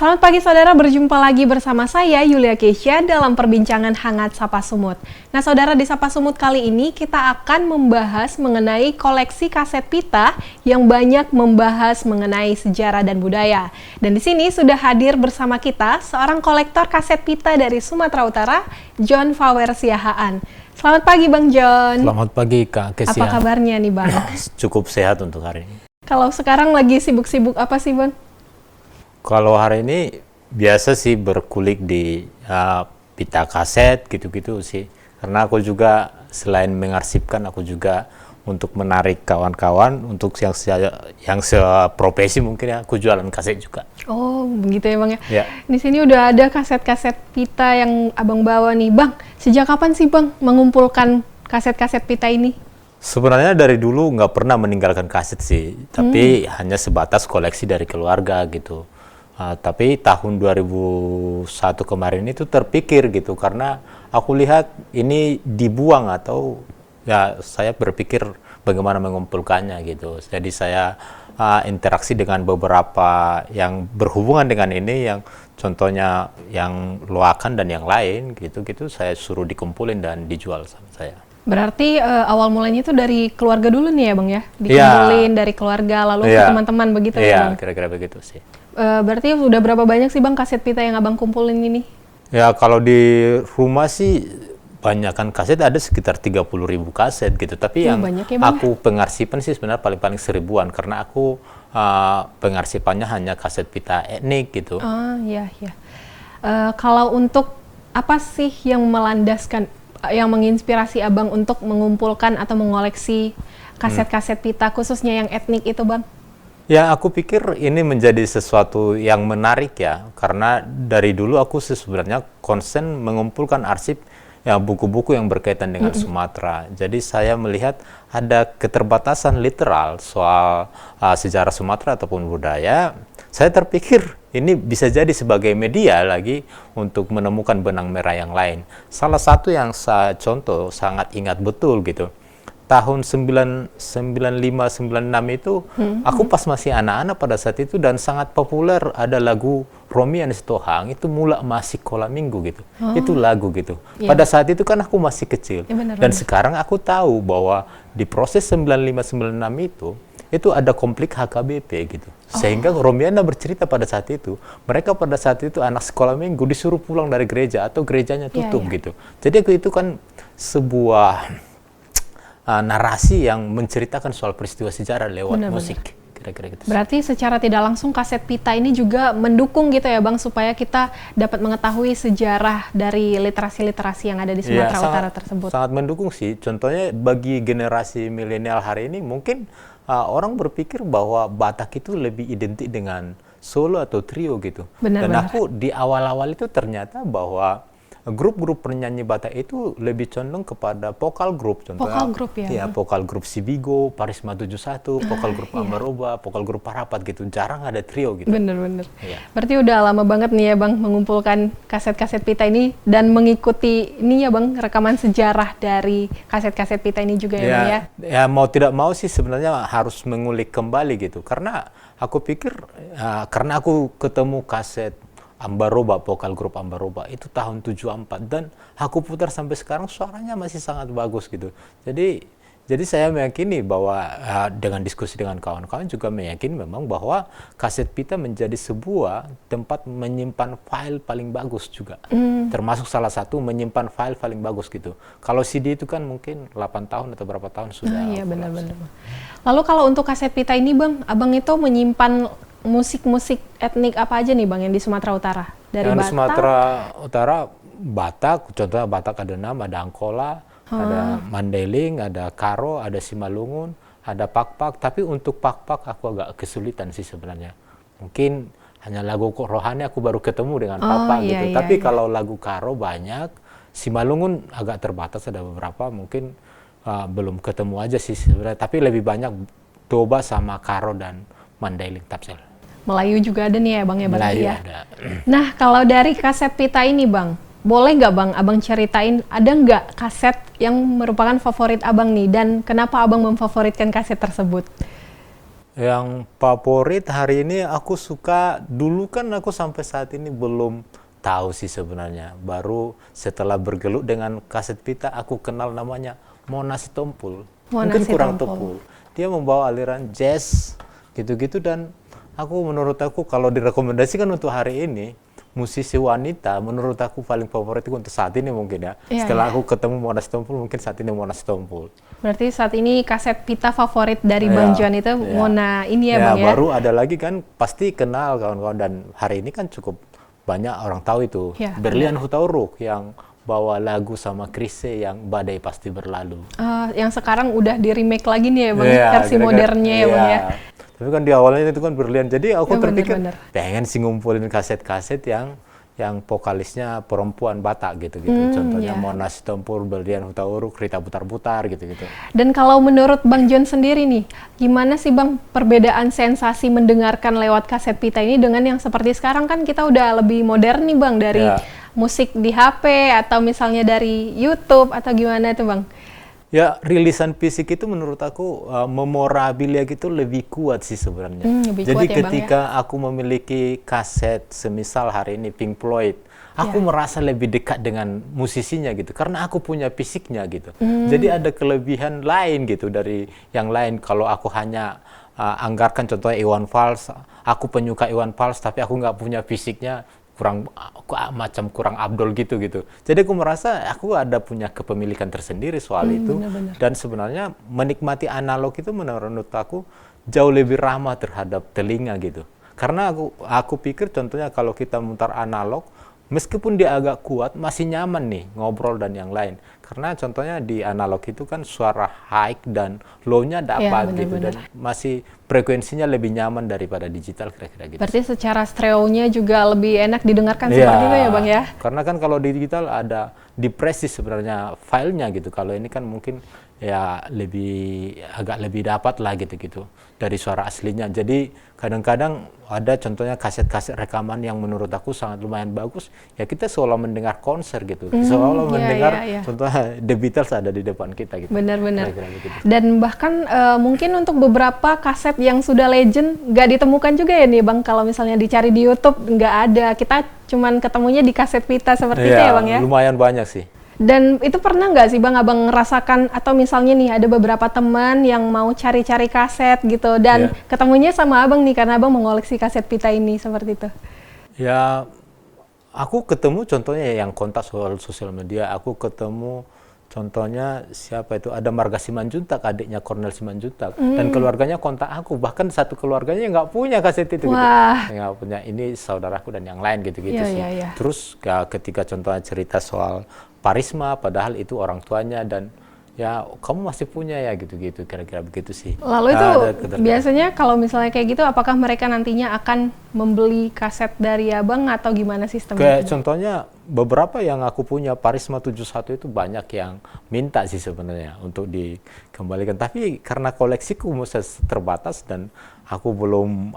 Selamat pagi saudara, berjumpa lagi bersama saya Yulia Keisha dalam perbincangan hangat Sapa Sumut. Nah saudara, di Sapa Sumut kali ini kita akan membahas mengenai koleksi kaset pita yang banyak membahas mengenai sejarah dan budaya. Dan di sini sudah hadir bersama kita seorang kolektor kaset pita dari Sumatera Utara, John Fawer Siahaan. Selamat pagi Bang John. Selamat pagi Kak Kesia. Apa kabarnya nih Bang? Cukup sehat untuk hari ini. Kalau sekarang lagi sibuk-sibuk apa sih Bang? Kalau hari ini biasa sih berkulik di pita kaset gitu-gitu sih. Karena aku juga selain mengarsipkan, aku juga untuk menarik kawan-kawan untuk yang seprofesi mungkin ya, aku jualan kaset juga. Oh begitu ya Bang ya. Ya. Di sini udah ada kaset-kaset pita yang Abang bawa nih Bang. Sejak kapan sih Bang mengumpulkan kaset-kaset pita ini? Sebenarnya dari dulu nggak pernah meninggalkan kaset sih, tapi hanya sebatas koleksi dari keluarga gitu. Tapi tahun 2001 kemarin itu terpikir gitu, karena aku lihat ini dibuang atau ya saya berpikir bagaimana mengumpulkannya gitu. Jadi saya interaksi dengan beberapa yang berhubungan dengan ini, yang contohnya yang loakan dan yang lain gitu-gitu, saya suruh dikumpulin dan dijual sama saya. Berarti awal mulanya itu dari keluarga dulu nih ya Bang ya? Dikumpulin dari keluarga lalu ke teman-teman begitu ya Bang? Iya, kira-kira begitu sih. Berarti udah berapa banyak sih Bang kaset pita yang Abang kumpulin ini? Ya kalau di rumah sih banyakkan kaset ada sekitar 30.000 kaset gitu. Tapi yang ya, aku pengarsipan sih sebenarnya paling-paling 1000-an, karena aku pengarsipannya hanya kaset pita etnik gitu. Iya. Kalau untuk apa sih yang melandaskan, yang menginspirasi Abang untuk mengumpulkan atau mengoleksi kaset-kaset pita khususnya yang etnik itu Bang? Ya, aku pikir ini menjadi sesuatu yang menarik ya, karena dari dulu aku sebenarnya konsen mengumpulkan arsip buku-buku yang berkaitan dengan Sumatera. Jadi saya melihat ada keterbatasan literal soal sejarah Sumatera ataupun budaya. Saya terpikir ini bisa jadi sebagai media lagi untuk menemukan benang merah yang lain. Salah satu yang saya contoh sangat ingat betul gitu. Tahun 95-96 itu, aku pas masih anak-anak pada saat itu, dan sangat populer ada lagu Romian Sitohang, itu Mula Masih Kola Minggu gitu. Itu lagu gitu. Pada saat itu kan aku masih kecil. Dan sekarang aku tahu bahwa di proses 95-96 itu ada konflik HKBP gitu. Sehingga Romiana bercerita pada saat itu, mereka pada saat itu anak sekolah minggu disuruh pulang dari gereja atau gerejanya tutup gitu. Jadi itu kan sebuah narasi yang menceritakan soal peristiwa sejarah lewat musik. Kira-kira gitu. Berarti secara tidak langsung kaset pita ini juga mendukung gitu ya Bang, supaya kita dapat mengetahui sejarah dari literasi-literasi yang ada di Sumatera Utara tersebut. Sangat mendukung sih. Contohnya bagi generasi milenial hari ini, mungkin orang berpikir bahwa Batak itu lebih identik dengan solo atau trio gitu. Dan aku di awal-awal itu ternyata bahwa grup-grup penyanyi Batak itu lebih condong kepada vokal grup, contohnya vokal grup ya, vokal grup Sibigo, Parisma 71, vokal grup Ambaroba, vokal grup Parapat gitu, jarang ada trio gitu. Bener. Berarti udah lama banget nih ya Bang mengumpulkan kaset-kaset pita ini dan mengikuti ini ya Bang, rekaman sejarah dari kaset-kaset pita ini juga ya Bang ya? Ya mau tidak mau sih sebenarnya harus mengulik kembali gitu, karena aku pikir karena aku ketemu kaset Ambaroba, vokal grup Ambaroba itu tahun 74, dan aku putar sampai sekarang suaranya masih sangat bagus gitu. Jadi saya meyakini bahwa dengan diskusi dengan kawan-kawan juga meyakini memang bahwa kaset pita menjadi sebuah tempat menyimpan file paling bagus juga. Termasuk salah satu menyimpan file paling bagus gitu. Kalau CD itu kan mungkin 8 tahun atau berapa tahun sudah. Iya benar-benar. Lalu kalau untuk kaset pita ini Bang, Abang itu menyimpan musik-musik etnik apa aja nih Bang yang di Sumatera Utara? Dari Batak? Di Sumatera Utara, Batak, contohnya Batak ada 6, ada Angkola, ada Mandailing, ada Karo, ada Simalungun, ada Pakpak. Tapi untuk Pakpak aku agak kesulitan sih sebenarnya. Mungkin hanya lagu Rohani aku baru ketemu dengan Pakpak gitu. Tapi kalau lagu Karo banyak, Simalungun agak terbatas, ada beberapa mungkin belum ketemu aja sih sebenarnya. Tapi lebih banyak Toba sama Karo dan Mandailing Tapsel. Melayu juga ada nih ya Bang ya? Melayu ada. Nah kalau dari kaset pita ini Bang, boleh nggak Bang Abang ceritain ada nggak kaset yang merupakan favorit Abang nih, dan kenapa Abang memfavoritkan kaset tersebut? Yang favorit hari ini aku suka, dulu kan aku sampai saat ini belum tahu sih sebenarnya. Baru setelah bergelut dengan kaset pita aku kenal namanya Mona Sitompul. Mona Mungkin kurang Sitompul. tepu. Dia membawa aliran jazz gitu-gitu, dan menurut aku kalau direkomendasikan untuk hari ini musisi wanita, menurut aku paling favorit itu untuk saat ini mungkin ya. Iya, Setelah iya. aku ketemu Mona Sitompul, mungkin saat ini Mona Sitompul. Berarti saat ini kaset pita favorit dari Ya, Bang John itu ya. Mona ini ya Ya, Bang ya? baru ada lagi kan pasti kenal kawan-kawan, dan hari ini kan cukup banyak orang tahu itu. Ya, Berlian Hutauruk yang bawa lagu sama Chrisye yang Badai Pasti Berlalu. Yang sekarang udah di remake lagi nih ya Bang, Iya, versi kira-kira- modernnya ya Bang iya. ya? Tapi kan di awalnya itu kan Berlian. Jadi aku Ya, terpikir bener-bener. pengen sih ngumpulin kaset-kaset yang vokalisnya perempuan Batak gitu-gitu. Contohnya ya. Mona Sitompul, Berlian Hutauruk, Rita Putar-Putar gitu-gitu. Dan kalau menurut Bang John sendiri nih, gimana sih Bang perbedaan sensasi mendengarkan lewat kaset pita ini dengan yang seperti sekarang? Kan kita udah lebih modern nih Bang, dari Ya. musik di HP atau misalnya dari YouTube atau gimana tuh Bang? Ya, rilisan fisik itu menurut aku memorabilia gitu lebih kuat sih sebenarnya. Lebih Jadi kuat ya, Bang, ketika aku memiliki kaset, semisal hari ini Pink Floyd, aku Ya. merasa lebih dekat dengan musisinya gitu, karena aku punya fisiknya gitu. Jadi ada kelebihan lain gitu dari yang lain. Kalau aku hanya anggarkan contohnya Iwan Fals, aku penyuka Iwan Fals tapi aku nggak punya fisiknya, kurang Abdul gitu. Jadi aku merasa aku ada punya kepemilikan tersendiri soal itu. Benar-benar. Dan sebenarnya menikmati analog itu menurut aku jauh lebih ramah terhadap telinga gitu. Karena aku pikir contohnya kalau kita mutar analog, meskipun dia agak kuat, masih nyaman nih ngobrol dan yang lain. Karena contohnya di analog itu kan suara high dan low-nya dapat gitu, dan masih frekuensinya lebih nyaman daripada digital kira-kira gitu. Berarti secara stereonya juga lebih enak didengarkan seperti itu ya Bang ya? Karena kan kalau di digital ada depresi sebenarnya filenya gitu. Kalau ini kan mungkin ya agak lebih dapat lah gitu dari suara aslinya. Jadi kadang-kadang ada contohnya kaset-kaset rekaman yang menurut aku sangat lumayan bagus. Ya kita seolah mendengar konser gitu, seolah mendengar contohnya The Beatles ada di depan kita gitu. Benar-benar. Gitu. Dan bahkan mungkin untuk beberapa kaset yang sudah legend nggak ditemukan juga ya nih Bang, kalau misalnya dicari di YouTube nggak ada, kita cuman ketemunya di kaset pita seperti itu ya Bang ya? Lumayan banyak sih. Dan itu pernah nggak sih Bang Abang ngerasakan, atau misalnya nih ada beberapa teman yang mau cari-cari kaset gitu dan ketemunya sama Abang nih karena Abang mengoleksi kaset pita ini seperti itu? Ya, aku ketemu contohnya yang kontak soal sosial media, aku ketemu contohnya siapa itu, ada Marga Simanjuntak, adiknya Cornel Simanjuntak, dan keluarganya kontak aku, bahkan satu keluarganya nggak punya kaset itu gitu. Nggak punya, ini saudaraku dan yang lain gitu-gitu sih. Terus ketika contohnya cerita soal Parisma, padahal itu orang tuanya, dan ya kamu masih punya ya gitu-gitu, kira-kira begitu sih. Lalu itu biasanya kalau misalnya kayak gitu, apakah mereka nantinya akan membeli kaset dari Abang atau gimana sistemnya? Kayak contohnya beberapa yang aku punya Parisma 71 itu banyak yang minta sih sebenarnya untuk dikembalikan, tapi karena koleksiku masih terbatas dan aku belum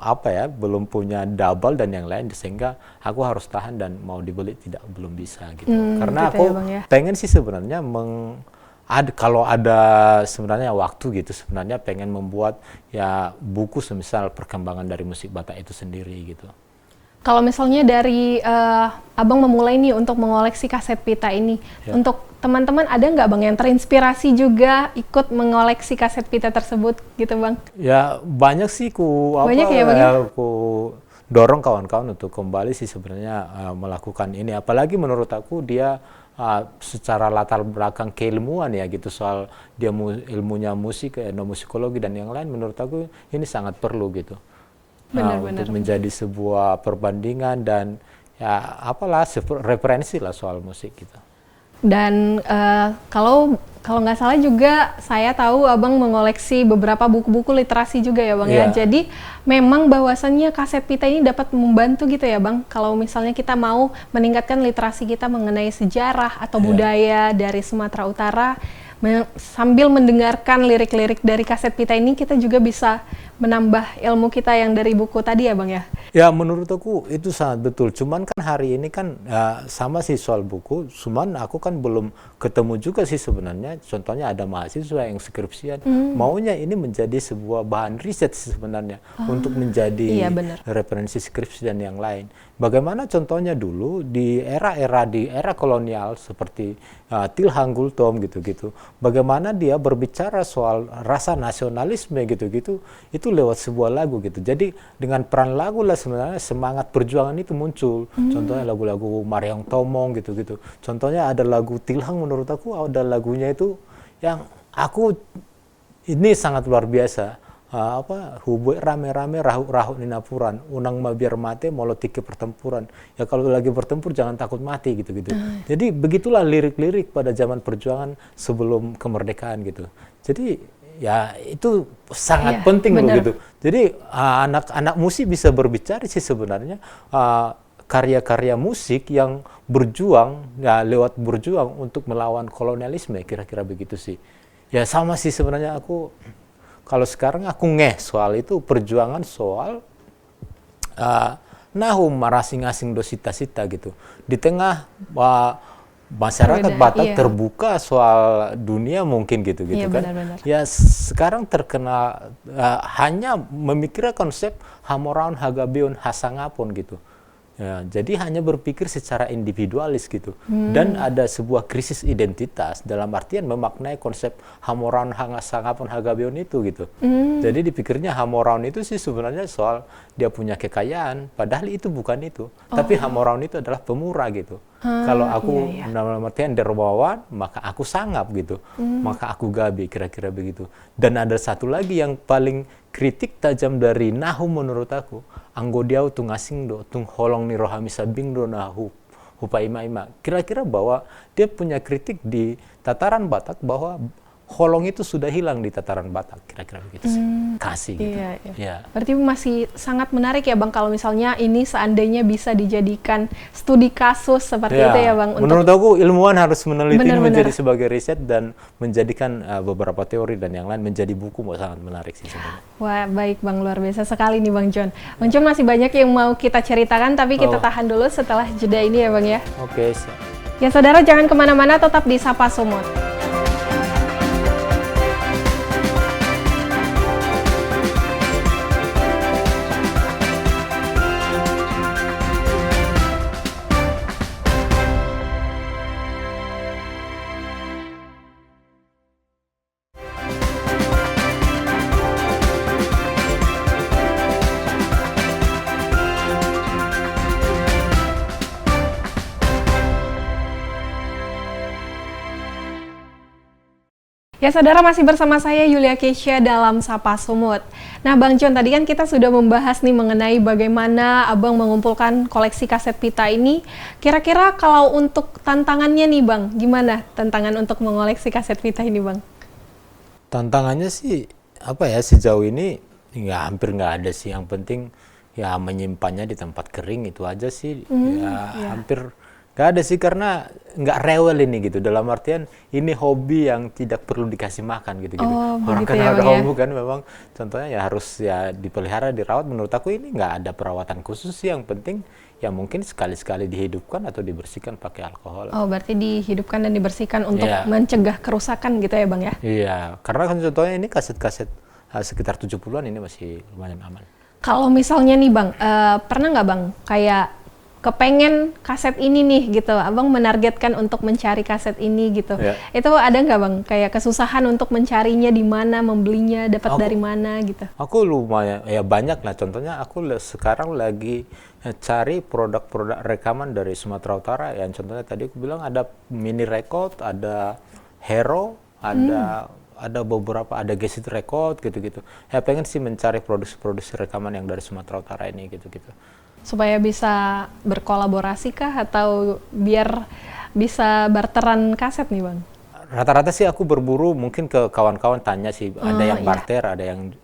belum punya double dan yang lain, sehingga aku harus tahan, dan mau dibeli belum bisa gitu. Karena gitu aku ya, Bang, ya? pengen sih sebenarnya kalau ada sebenarnya waktu gitu, sebenarnya pengen membuat ya buku semisal perkembangan dari musik Batak itu sendiri gitu. Kalau misalnya dari Abang memulai nih untuk mengoleksi kaset pita ini, untuk teman-teman ada nggak Bang yang terinspirasi juga ikut mengoleksi kaset pita tersebut gitu Bang? Ya banyak sih Banyak ya, Bang, ya? aku dorong kawan-kawan untuk kembali sih sebenarnya melakukan ini. Apalagi menurut aku dia secara latar belakang keilmuan ya gitu, soal dia ilmunya musik, etnomusikologi dan yang lain, menurut aku ini sangat perlu gitu. Untuk menjadi sebuah perbandingan dan ya referensi lah soal musik gitu. Dan kalau nggak salah juga saya tahu Abang mengoleksi beberapa buku-buku literasi juga ya Bang ya. Jadi memang bahwasannya kaset pita ini dapat membantu gitu ya Bang, kalau misalnya kita mau meningkatkan literasi kita mengenai sejarah atau budaya dari Sumatera Utara, sambil mendengarkan lirik-lirik dari kaset pita ini kita juga bisa menambah ilmu kita yang dari buku tadi ya Bang ya? Ya menurut aku itu sangat betul. Cuman kan hari ini kan sama sih soal buku. Cuman aku kan belum ketemu juga sih sebenarnya. Contohnya ada mahasiswa yang skripsian maunya ini menjadi sebuah bahan riset sih sebenarnya untuk menjadi referensi skripsi dan yang lain. Bagaimana contohnya dulu di era kolonial seperti Tilhang Gultom gitu-gitu. Bagaimana dia berbicara soal rasa nasionalisme gitu-gitu itu lewat sebuah lagu gitu. Jadi dengan peran lagu lah sebenarnya semangat perjuangan itu muncul. Contohnya lagu-lagu Maryam Tomong gitu-gitu. Contohnya ada lagu Tilhang menurut aku ada lagunya itu yang aku ini sangat luar biasa. Hubui rame-rame rahuk-rahuk ninapuran, unang mabiar mate molotiki pertempuran. Ya kalau lagi bertempur jangan takut mati gitu-gitu. Jadi begitulah lirik-lirik pada zaman perjuangan sebelum kemerdekaan gitu. Jadi ya itu sangat penting loh gitu. Jadi anak-anak musik bisa berbicara sih sebenarnya karya-karya musik yang berjuang ya lewat berjuang untuk melawan kolonialisme kira-kira begitu sih. Ya sama sih sebenarnya aku kalau sekarang aku soal itu perjuangan soal nahum marasing-asing dosita-sita gitu. Di tengah masyarakat Batak terbuka soal dunia mungkin gitu kan. Benar-benar. Ya sekarang terkena hanya memikirkan konsep hamoraun hagabeon hasangapon gitu. Ya, jadi hanya berpikir secara individualis gitu. Dan ada sebuah krisis identitas dalam artian memaknai konsep hamoraun hasangapon hagabeon itu gitu. Jadi dipikirnya hamoraun itu sih sebenarnya soal dia punya kekayaan, padahal itu bukan itu. Tapi hamoraun itu adalah pemurah gitu. Kalau aku dalam artian dermawan, maka aku sangap gitu. Maka aku gabi kira-kira begitu. Dan ada satu lagi yang paling kritik tajam dari Nahum menurut aku. Anggodiau tung asing do, tung holong ni rohami sabing do nahu hupa ima-ima. Kira-kira bahwa dia punya kritik di tataran Batak bahwa holong itu sudah hilang di tataran Batak, kira-kira begitu sih. Kasih gitu. Iya. Berarti masih sangat menarik ya Bang kalau misalnya ini seandainya bisa dijadikan studi kasus seperti itu ya Bang. Menurut aku ilmuwan harus meneliti menjadi sebagai riset dan menjadikan beberapa teori dan yang lain menjadi buku sangat menarik sih sebenarnya. Wah baik Bang, luar biasa sekali nih Bang John. Bang John masih banyak yang mau kita ceritakan tapi kita tahan dulu setelah jeda ini ya Bang ya. Oke, siap. Ya saudara jangan kemana-mana, tetap di Sapa Sumut. Ya saudara, masih bersama saya Yulia Keisha dalam Sapa Sumut. Nah Bang John, tadi kan kita sudah membahas nih mengenai bagaimana Abang mengumpulkan koleksi kaset pita ini. Kira-kira kalau untuk tantangannya nih Bang, gimana tantangan untuk mengoleksi kaset pita ini Bang? Tantangannya sih sejauh ini hampir nggak ada sih. Yang penting ya menyimpannya di tempat kering itu aja sih. Hampir nggak ada sih karena nggak rewel ini gitu. Dalam artian ini hobi yang tidak perlu dikasih makan gitu. Orang kan ada hobi kan memang contohnya ya harus ya dipelihara, dirawat. Menurut aku ini nggak ada perawatan khusus sih. Yang penting ya mungkin sekali-sekali dihidupkan atau dibersihkan pakai alkohol. Oh berarti dihidupkan dan dibersihkan untuk mencegah kerusakan gitu ya Bang ya? Iya, karena kan contohnya ini kaset-kaset sekitar 70-an ini masih lumayan aman. Kalau misalnya nih Bang, pernah nggak Bang kayak kepengen kaset ini nih gitu, Abang menargetkan untuk mencari kaset ini gitu. Itu ada nggak Bang kayak kesusahan untuk mencarinya di mana, membelinya, dapat dari mana gitu? Aku lumayan ya banyak lah. Contohnya aku sekarang lagi cari produk-produk rekaman dari Sumatera Utara. Yang contohnya tadi aku bilang ada Mini Record, ada Hero, ada beberapa, ada Gesit Record gitu-gitu. Ya pengen sih mencari produksi-produksi rekaman yang dari Sumatera Utara ini gitu-gitu. Supaya bisa berkolaborasi kah atau biar bisa barteran kaset nih Bang? Rata-rata sih aku berburu mungkin ke kawan-kawan tanya sih, ada yang barter, ada yang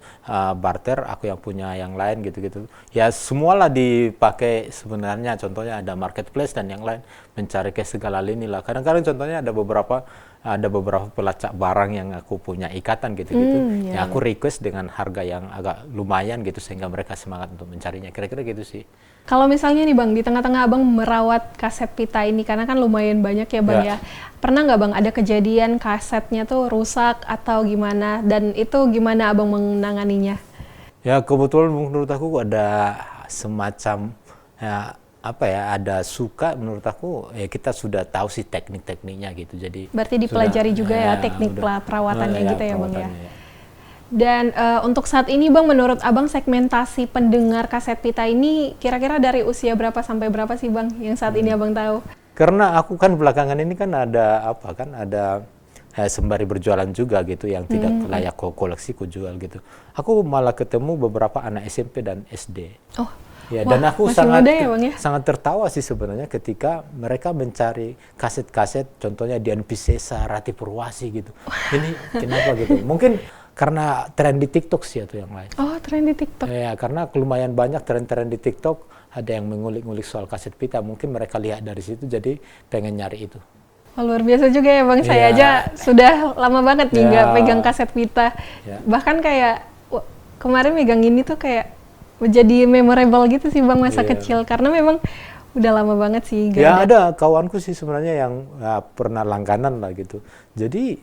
barter, aku yang punya yang lain gitu-gitu. Ya semualah dipakai sebenarnya, contohnya ada marketplace dan yang lain, mencari ke segala lini lah. Kadang-kadang contohnya ada beberapa ada beberapa pelacak barang yang aku punya ikatan gitu-gitu. Ya, Aku request dengan harga yang agak lumayan gitu sehingga mereka semangat untuk mencarinya. Kira-kira gitu sih. Kalau misalnya nih Bang, di tengah-tengah Abang merawat kaset pita ini, karena kan lumayan banyak ya Bang ya. Pernah nggak Bang ada kejadian kasetnya tuh rusak atau gimana? Dan itu gimana Abang menanganinya? Ya kebetulan menurut aku ada semacam ada suka, menurut aku ya kita sudah tahu sih teknik-tekniknya gitu. Jadi berarti dipelajari juga ya teknik perawatannya gitu ya Bang ya. Dan untuk saat ini Bang, menurut Abang segmentasi pendengar kaset pita ini kira-kira dari usia berapa sampai berapa sih Bang yang saat ini Abang tahu? Karena aku kan belakangan ini kan ada sembari berjualan juga gitu yang tidak layak koleksiku jual gitu. Aku malah ketemu beberapa anak SMP dan SD. Oh. Ya, wah, dan aku ya, Bang, ya? sangat tertawa sih sebenarnya ketika mereka mencari kaset-kaset, contohnya Dian Piscesa, Rati Purwasi gitu. Ini kenapa gitu? Mungkin karena tren di TikTok sih atau yang lain. Oh, tren di TikTok. Ya, karena lumayan banyak tren-tren di TikTok, ada yang mengulik-ngulik soal kaset pita. Mungkin mereka lihat dari situ, jadi pengen nyari itu. Oh, luar biasa juga ya Bang, saya aja sudah lama banget nih nggak pegang kaset pita. Bahkan kayak kemarin megang ini tuh kayak menjadi memorable gitu sih Bang masa kecil, karena memang udah lama banget sih. Ada kawanku sih sebenarnya yang pernah langganan lah gitu. Jadi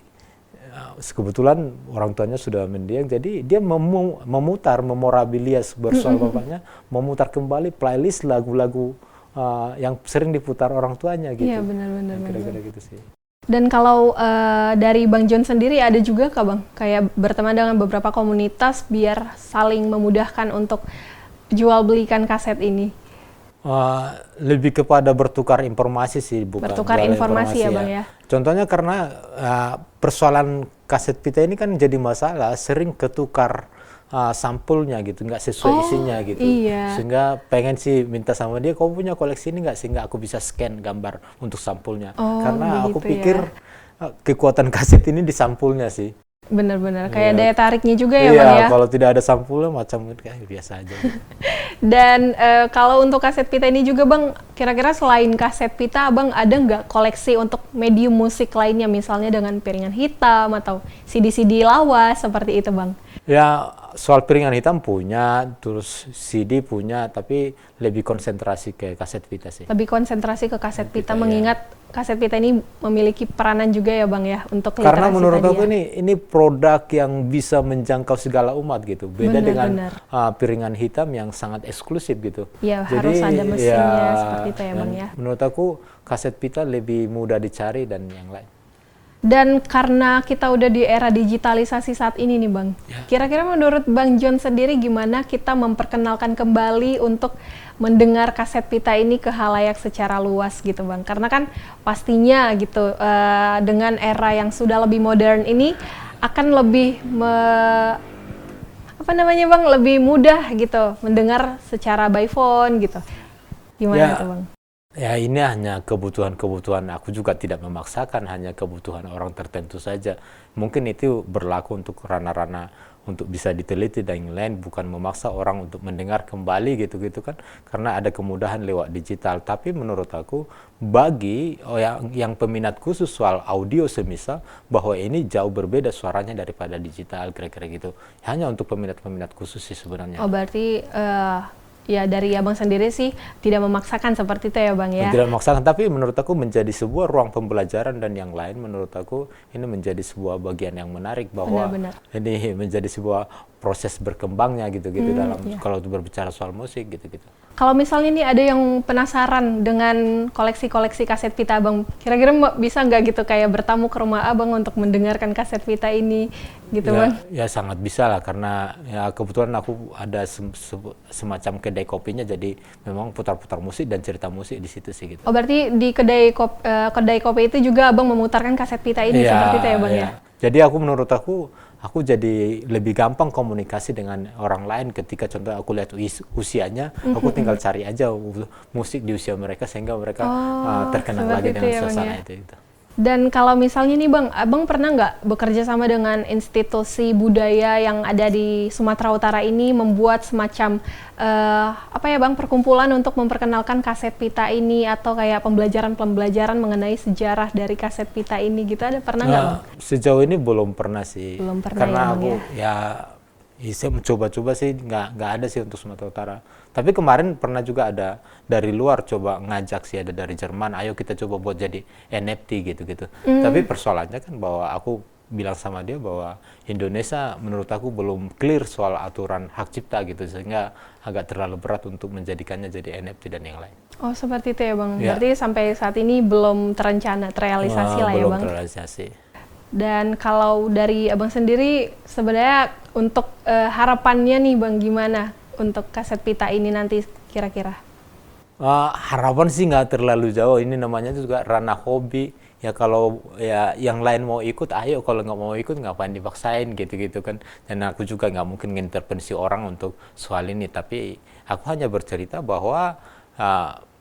kebetulan orang tuanya sudah mendiang, jadi dia memutar memorabilia bersoal bapaknya, memutar kembali playlist lagu-lagu yang sering diputar orang tuanya gitu. Iya benar-benar. Kira-kira gitu sih. Dan kalau dari Bang John sendiri ada juga kah Bang kayak berteman dengan beberapa komunitas biar saling memudahkan untuk jual belikan kaset ini? Lebih kepada bertukar informasi sih, bukan bertukar informasi ya Bang ya. Contohnya karena persoalan kaset pita ini kan jadi masalah, sering ketukar sampulnya gitu, nggak sesuai isinya gitu. Iya. Sehingga pengen sih minta sama dia, kau punya koleksi ini nggak, sehingga aku bisa scan gambar untuk sampulnya. Karena aku pikir kekuatan kaset ini di sampulnya sih. Benar-benar kayak daya tariknya juga ya Bang ya. Iya, kalau tidak ada sampulnya macam kayak biasa aja. Dan kalau untuk kaset pita ini juga Bang, kira-kira selain kaset pita, Abang ada nggak koleksi untuk medium musik lainnya, misalnya dengan piringan hitam atau CD-CD lawas seperti itu Bang? Ya, soal piringan hitam punya, terus CD punya, tapi lebih konsentrasi ke kaset pita sih. Lebih konsentrasi ke kaset pita, mengingat kaset pita ini memiliki peranan juga ya Bang ya untuk literasi. Karena menurut aku ini produk yang bisa menjangkau segala umat gitu. Beda dengan piringan hitam yang sangat eksklusif gitu. Iya, harus ada mesinnya seperti itu ya Bang ya. Menurut aku kaset pita lebih mudah dicari dan yang lain. Dan karena kita udah di era digitalisasi saat ini nih Bang, kira-kira menurut Bang John sendiri gimana kita memperkenalkan kembali untuk mendengar kaset pita ini ke halayak secara luas gitu Bang? Karena kan pastinya gitu dengan era yang sudah lebih modern ini akan lebih lebih mudah gitu mendengar secara by phone gitu. Gimana tuh Bang? Ya ini hanya kebutuhan-kebutuhan, aku juga tidak memaksakan, hanya kebutuhan orang tertentu saja. Mungkin itu berlaku untuk ranah-ranah untuk bisa diteliti dan yang lain, bukan memaksa orang untuk mendengar kembali gitu-gitu kan, karena ada kemudahan lewat digital. Tapi menurut aku bagi yang peminat khusus soal audio semisal, bahwa ini jauh berbeda suaranya daripada digital, kira-kira gitu. Hanya untuk peminat-peminat khusus sih sebenarnya. Oh berarti ya dari Abang sendiri sih tidak memaksakan seperti itu ya Bang ya? Tidak memaksakan, tapi menurut aku menjadi sebuah ruang pembelajaran dan yang lain, menurut aku ini menjadi sebuah bagian yang menarik bahwa ini menjadi sebuah proses berkembangnya gitu-gitu dalam kalau berbicara soal musik gitu-gitu. Kalau misalnya nih ada yang penasaran dengan koleksi-koleksi kaset pita Abang, kira-kira bisa nggak gitu kayak bertamu ke rumah Abang untuk mendengarkan kaset pita ini gitu Bang? Ya sangat bisa lah, karena ya kebetulan aku ada semacam kedai kopinya, jadi memang putar-putar musik dan cerita musik di situ sih gitu. Oh berarti di kedai kopi itu juga Abang memutarkan kaset pita ini seperti itu ya Bang ya? Jadi menurut aku jadi lebih gampang komunikasi dengan orang lain ketika contoh aku lihat usianya, aku tinggal cari aja musik di usia mereka sehingga mereka terkenal lagi dengan suasana itu. Dan kalau misalnya nih Bang, Abang pernah nggak bekerja sama dengan institusi budaya yang ada di Sumatera Utara ini membuat semacam apa ya Bang, perkumpulan untuk memperkenalkan kaset pita ini atau kayak pembelajaran mengenai sejarah dari kaset pita ini gitu, ada pernah nggak Bang? Sejauh ini belum pernah sih. Belum pernah Karena ya, Bang, aku ya? saya mencoba-coba sih nggak ada sih untuk Sumatera Utara. Tapi kemarin pernah juga ada dari luar coba ngajak sih, ada dari Jerman, ayo kita coba buat jadi NFT gitu-gitu. Tapi persoalannya kan bahwa aku bilang sama dia bahwa Indonesia menurut aku belum clear soal aturan hak cipta gitu, sehingga agak terlalu berat untuk menjadikannya jadi NFT dan yang lain. Oh seperti itu ya Bang, Ya. berarti sampai saat ini belum terrealisasi lah ya Belum Bang? terrealisasi. Dan kalau dari Abang sendiri sebenarnya untuk harapannya nih Bang, gimana untuk kaset pita ini nanti kira-kira? Harapan sih nggak terlalu jauh, ini namanya juga ranah hobi ya. Kalau ya yang lain mau ikut ayo, kalau nggak mau ikut ngapain dipaksain gitu-gitu kan. Dan aku juga nggak mungkin ngintervensi orang untuk soal ini, tapi aku hanya bercerita bahwa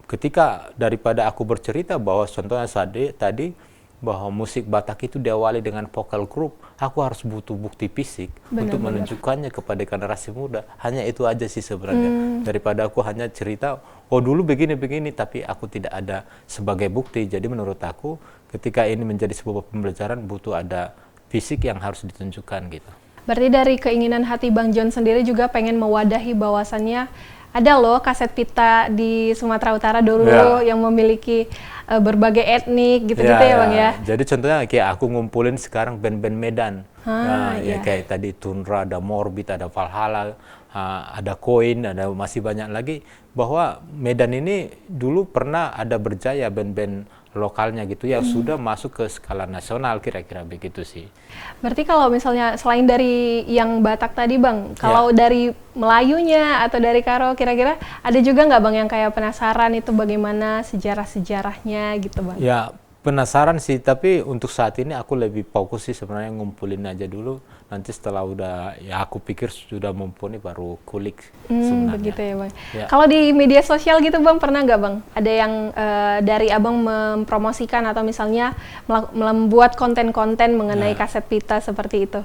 ketika daripada aku bercerita bahwa contohnya tadi bahwa musik Batak itu diawali dengan vokal group, aku harus butuh bukti fisik untuk menunjukkannya kepada generasi muda. Hanya itu aja sih sebenarnya. Daripada aku hanya cerita, oh dulu begini-begini, tapi aku tidak ada sebagai bukti. Jadi menurut aku, ketika ini menjadi sebuah pembelajaran, butuh ada fisik yang harus ditunjukkan gitu. Berarti dari keinginan hati Bang John sendiri juga pengen mewadahi bahwasannya ada loh kaset pita di Sumatera Utara dulu yang memiliki berbagai etnik gitu-gitu ya Bang ya. Jadi contohnya kayak aku ngumpulin sekarang band-band Medan. Ya kayak tadi Tundra, ada Morbid, ada Valhalla, ada Koin, ada masih banyak lagi. Bahwa Medan ini dulu pernah ada berjaya band-band lokalnya gitu ya, sudah masuk ke skala nasional, kira-kira begitu sih. Berarti kalau misalnya selain dari yang Batak tadi Bang, kalau dari Melayunya atau dari Karo, kira-kira ada juga nggak Bang yang kayak penasaran itu bagaimana sejarah-sejarahnya gitu Bang? Ya penasaran sih, tapi untuk saat ini aku lebih fokus sih sebenarnya ngumpulin aja dulu. Nanti setelah udah, ya aku pikir sudah mumpuni baru kulik sebenarnya. Begitu ya Bang. Ya. Kalau di media sosial gitu Bang, pernah nggak Bang ada yang dari Abang mempromosikan atau misalnya membuat konten-konten mengenai kaset pita seperti itu?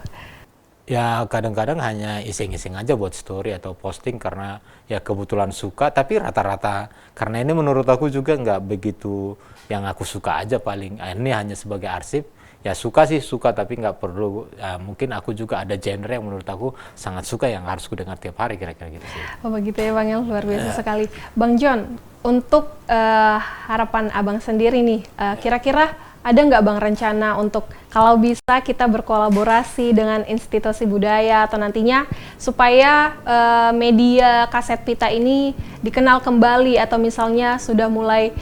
Ya kadang-kadang hanya iseng-iseng aja buat story atau posting karena ya kebetulan suka, tapi rata-rata karena ini menurut aku juga nggak begitu yang aku suka aja paling. Ini hanya sebagai arsip, ya suka sih suka, tapi nggak perlu, ya, mungkin aku juga ada genre yang menurut aku sangat suka yang harus ku dengar tiap hari, kira-kira gitu sih. Oh begitu ya Bang, yang luar biasa sekali. Bang John, untuk harapan Abang sendiri nih, kira-kira ada nggak Bang rencana untuk kalau bisa kita berkolaborasi dengan institusi budaya atau nantinya supaya media kaset pita ini dikenal kembali atau misalnya sudah mulai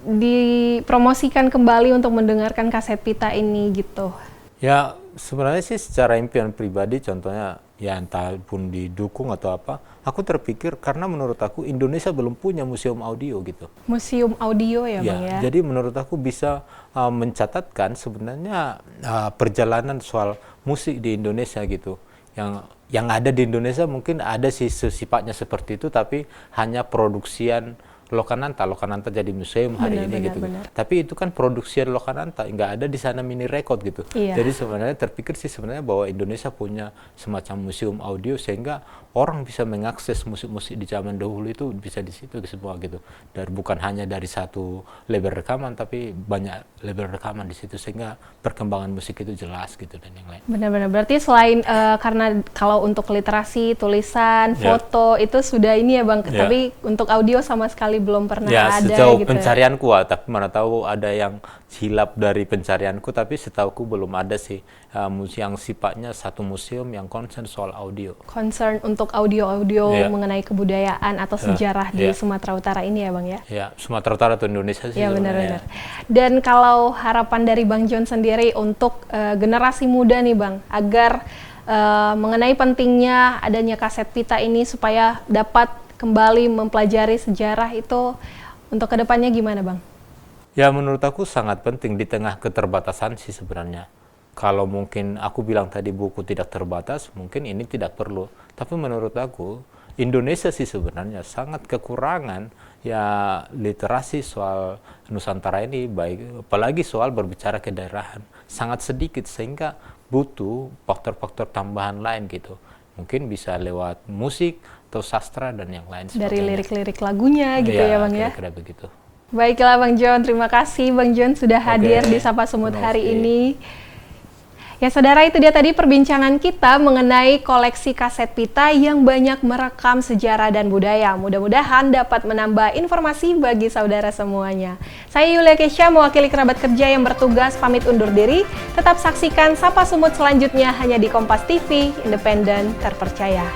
dipromosikan kembali untuk mendengarkan kaset pita ini gitu? Ya sebenarnya sih secara impian pribadi, contohnya ya entah pun didukung atau apa, aku terpikir karena menurut aku Indonesia belum punya museum audio gitu. Museum audio ya Bang ya? Jadi menurut aku bisa mencatatkan sebenarnya perjalanan soal musik di Indonesia gitu. Yang ada di Indonesia mungkin ada sih sifatnya seperti itu, tapi hanya produksian Lokananta jadi museum hari ini gitu. Tapi itu kan produksian Lokananta, nggak ada di sana mini record gitu. Jadi sebenarnya terpikir sih sebenarnya bahwa Indonesia punya semacam museum audio sehingga orang bisa mengakses musik-musik di zaman dahulu itu bisa di situ semua gitu. Dan bukan hanya dari satu label rekaman, tapi banyak label rekaman di situ sehingga perkembangan musik itu jelas gitu dan yang lain. Benar-benar. Berarti selain karena kalau untuk literasi, tulisan, foto itu sudah ini ya Bang. Tapi untuk audio sama sekali belum pernah ada sejauh gitu. Pencarianku, tapi mana tahu ada yang hilap dari pencarianku, tapi setauku belum ada sih yang sifatnya satu museum yang concern soal audio. Concern untuk audio-audio mengenai kebudayaan atau sejarah di Sumatera Utara ini ya Bang ya? Ya, Sumatera Utara atau Indonesia sih. Ya benar-benar. Dan kalau harapan dari Bang John sendiri untuk generasi muda nih Bang, agar mengenai pentingnya adanya kaset pita ini supaya dapat kembali mempelajari sejarah itu, untuk kedepannya gimana Bang? Ya menurut aku sangat penting di tengah keterbatasan sih sebenarnya. Kalau mungkin aku bilang tadi buku tidak terbatas, mungkin ini tidak perlu. Tapi menurut aku Indonesia sih sebenarnya sangat kekurangan ya literasi soal Nusantara ini, baik apalagi soal berbicara kedaerahan sangat sedikit, sehingga butuh faktor-faktor tambahan lain gitu. Mungkin bisa lewat musik atau sastra dan yang lain sebagainya. Dari lirik-lirik lagunya gitu ya Bang ya? Kira-kira begitu. Baiklah Bang John, terima kasih Bang John sudah hadir di Sapa Sumut hari ini. Ya saudara, itu dia tadi perbincangan kita mengenai koleksi kaset pita yang banyak merekam sejarah dan budaya. Mudah-mudahan dapat menambah informasi bagi saudara semuanya. Saya Yulia Kesha, mewakili kerabat kerja yang bertugas, pamit undur diri. Tetap saksikan Sapa Sumut selanjutnya hanya di Kompas TV, independen, terpercaya.